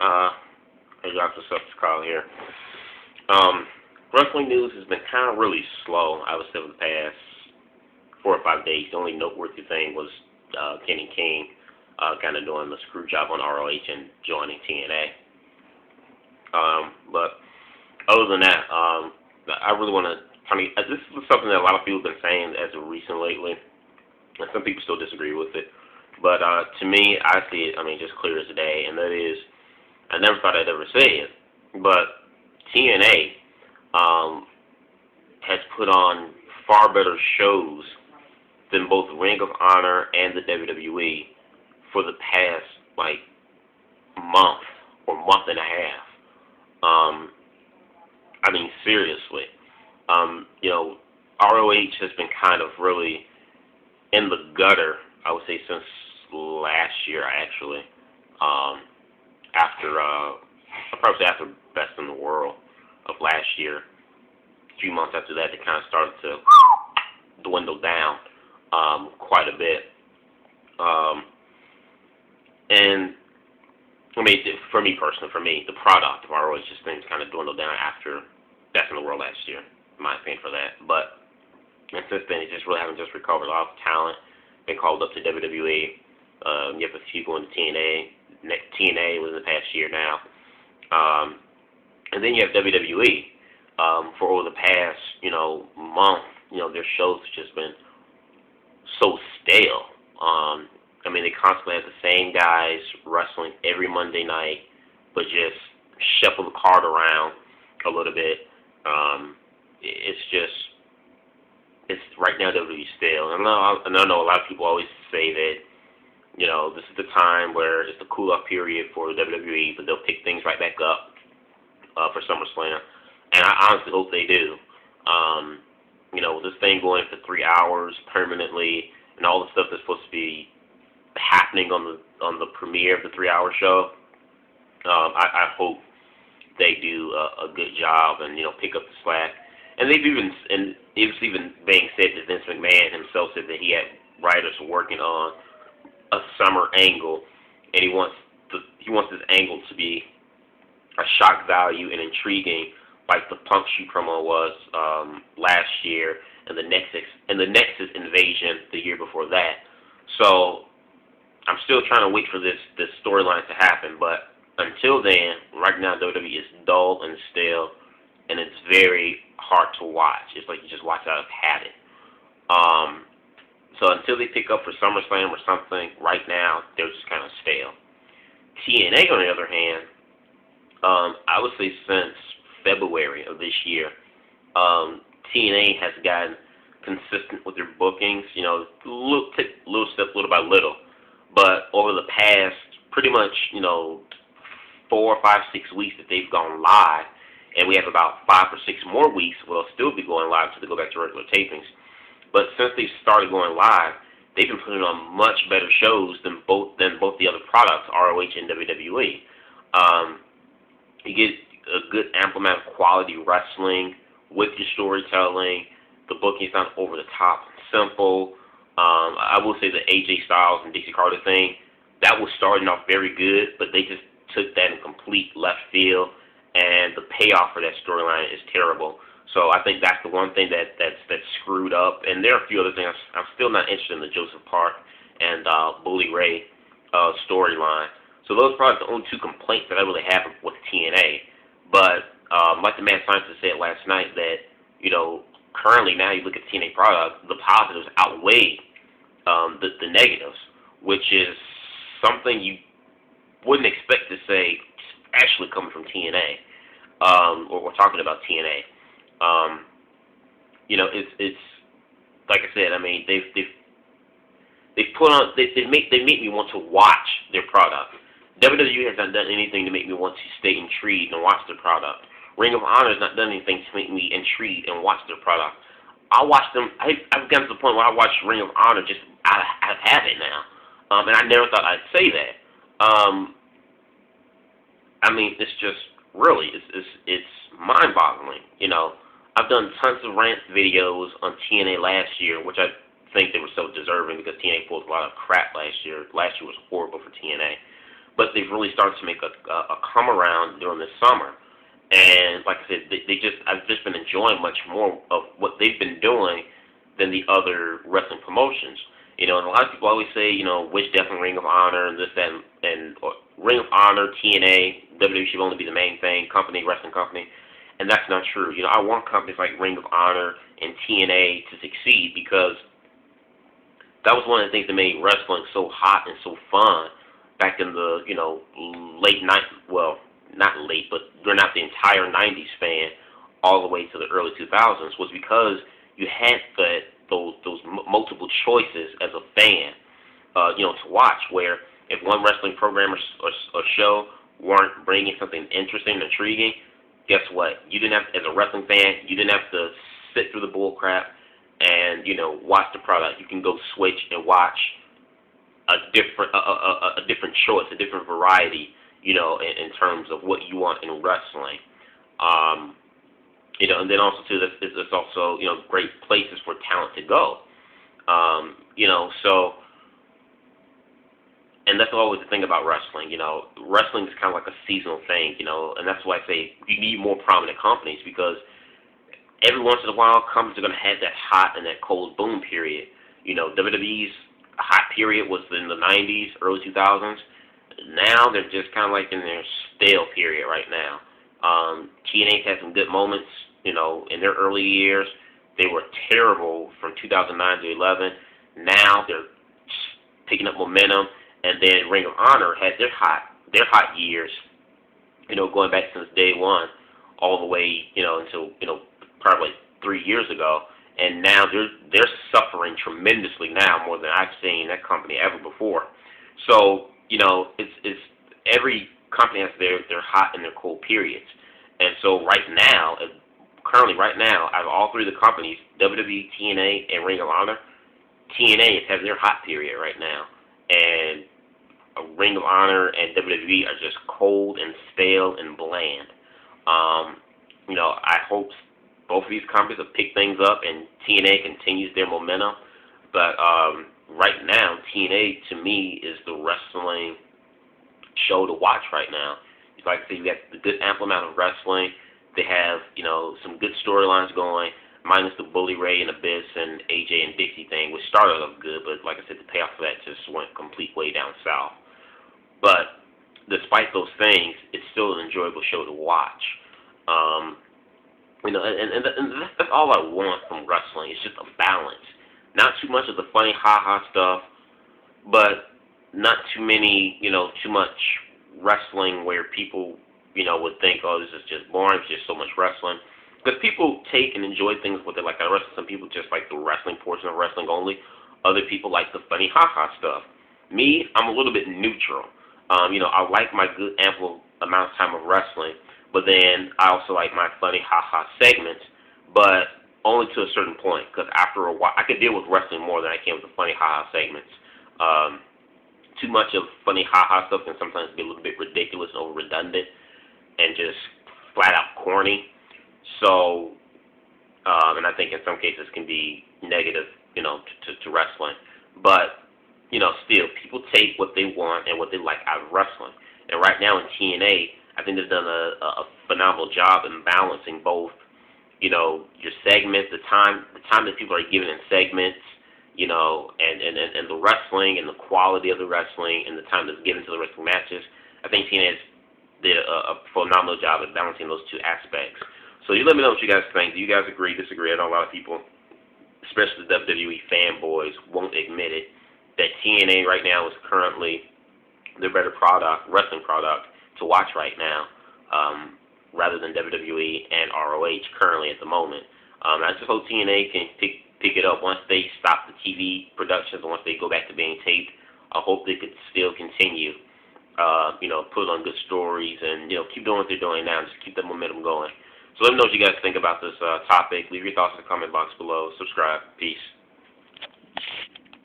Hey guys, what's up? It's Carl here. Wrestling news has been kind of really slow, I would say, over the past 4 or 5 days. The only noteworthy thing was Kenny King kind of doing the screw job on ROH and joining TNA. But other than that, I really want to this is something that a lot of people have been saying as of recent lately, and some people still disagree with it. But to me, I see it, just clear as day, and that is, I never thought I'd ever say it, but TNA has put on far better shows than both Ring of Honor and the WWE for the past, month or month and a half. Seriously. ROH has been kind of really in the gutter, I would say, since last year, actually. After Best in the World of last year. A few months after that, they kind of started to dwindle down quite a bit. For me personally, the product of ROH just things kind of dwindled down after Best in the World last year, in my opinion, for that. But since then, they just really haven't just recovered a lot of talent. Been called up to WWE. You have a few going to TNA. TNA was in the past year now. And then you have WWE. For over the past, month, their shows have just been so stale. They constantly have the same guys wrestling every Monday night, but just shuffle the card around a little bit. It's right now WWE stale. And I know a lot of people always say that, this is the time where it's the cool-off period for WWE, but they'll pick things right back up for SummerSlam. And I honestly hope they do. With this thing going for 3 hours permanently, and all the stuff that's supposed to be happening on the premiere of the 3-hour show, I hope they do a good job and pick up the slack. And it was even being said that Vince McMahon himself said that he had writers working on a summer angle, and he wants this angle to be a shock value and intriguing, like the Punk shoot promo was last year, and the Nexus invasion the year before that. So I'm still trying to wait for this storyline to happen, but until then, right now WWE is dull and stale, and it's very hard to watch. It's like you just watch out of habit. So until they pick up for SummerSlam or something, right now they're just kind of stale. TNA, on the other hand, I would say since February of this year, TNA has gotten consistent with their bookings, little step, little by little. But over the past, pretty much, 4, 5, 6 weeks that they've gone live, and we have about 5 or 6 more weeks where they'll still be going live until they go back to regular tapings. But since they've started going live, they've been putting on much better shows than both the other products, ROH and WWE. You get a good ample amount of quality wrestling with your storytelling. The booking's not over the top and simple. I will say the AJ Styles and Dixie Carter thing, that was starting off very good, but they just took that in complete left field, and the payoff for that storyline is terrible. So I think that's the one thing that's screwed up. And there are a few other things. I'm still not interested in the Joseph Park and Bully Ray storyline. So those are probably the only 2 complaints that I really have with TNA. But like the Mad Scientist said last night, that currently now you look at TNA product, the positives outweigh the negatives, which is something you wouldn't expect to say, actually coming from TNA, or we're talking about TNA. It's like I said. They've put on. They make me want to watch their product. WWE has not done anything to make me want to stay intrigued and watch their product. Ring of Honor has not done anything to make me intrigued and watch their product. I watch them. I've gotten to the point where I watch Ring of Honor just out of habit now, and I never thought I'd say that. It's just really it's mind-boggling. I've done tons of rant videos on TNA last year, which I think they were so deserving because TNA pulled a lot of crap last year. Last year was horrible for TNA. but they've really started to make a come around during the summer. And like I said, I've just been enjoying much more of what they've been doing than the other wrestling promotions. And a lot of people always say, Wish Death and Ring of Honor and this, that, and or Ring of Honor, TNA, WWE should only be the main thing, wrestling company. And that's not true. I want companies like Ring of Honor and TNA to succeed because that was one of the things that made wrestling so hot and so fun back in the, late night, well, not late, but during not the entire 90s span all the way to the early 2000s was because you had those multiple choices as a fan, to watch, where if one wrestling program or show weren't bringing something interesting and intriguing, guess what? You didn't have, as a wrestling fan, you didn't have to sit through the bull crap and, watch the product. You can go switch and watch a different choice, a different variety, in terms of what you want in wrestling. And then also too, it's also, great places for talent to go. So, and that's always the thing about wrestling. Wrestling is kind of like a seasonal thing, and that's why I say you need more prominent companies, because every once in a while, companies are going to have that hot and that cold boom period. WWE's hot period was in the 90s, early 2000s. Now they're just kind of like in their stale period right now. TNA's had some good moments, in their early years. They were terrible from 2009 to 11. Now they're picking up momentum, and then Ring of Honor had their hot years, going back since day one, all the way, until probably 3 years ago. And now they're suffering tremendously now, more than I've seen that company ever before. So it's every company has their hot and their cold periods. And so currently right now, out of all three of the companies, WWE, TNA, and Ring of Honor, TNA is having their hot period right now. And Ring of Honor and WWE are just cold and stale and bland. I hope both of these companies will pick things up and TNA continues their momentum. But right now, TNA, to me, is the wrestling show to watch right now. Like I say, you got the good ample amount of wrestling. They have, some good storylines going, minus the Bully Ray and Abyss and AJ and Dixie thing, which started off good, but like I said, the payoff for that just went complete way down south. But despite those things, it's still an enjoyable show to watch. And that's all I want from wrestling. It's just a balance. Not too much of the funny ha-ha stuff, but not too many, too much wrestling where people, would think, oh, this is just boring, it's just so much wrestling. Because people take and enjoy things with it, like I wrestle. Some people just like the wrestling portion of wrestling only. Other people like the funny ha-ha stuff. Me, I'm a little bit neutral. I like my good ample amount of time of wrestling, but then I also like my funny ha-ha segments, but only to a certain point, because after a while, I could deal with wrestling more than I can with the funny ha-ha segments. Too much of funny ha-ha stuff can sometimes be a little bit ridiculous and over-redundant and just flat-out corny. So, and I think in some cases can be negative, to wrestling. But, still, people take what they want and what they like out of wrestling. And right now in TNA, I think they've done a phenomenal job in balancing both, your segments, the time that people are given in segments, and the wrestling and the quality of the wrestling and the time that's given to the wrestling matches. I think TNA did a phenomenal job at balancing those two aspects. So you let me know what you guys think. Do you guys agree, disagree? I know a lot of people, especially the WWE fanboys, won't admit it, that TNA right now is currently their better wrestling product to watch right now, rather than WWE and ROH currently at the moment. I just hope TNA can pick it up once they stop the TV productions and once they go back to being taped. I hope they could still continue, put on good stories and, keep doing what they're doing now and just keep that momentum going. So let me know what you guys think about this topic. Leave your thoughts in the comment box below. Subscribe. Peace.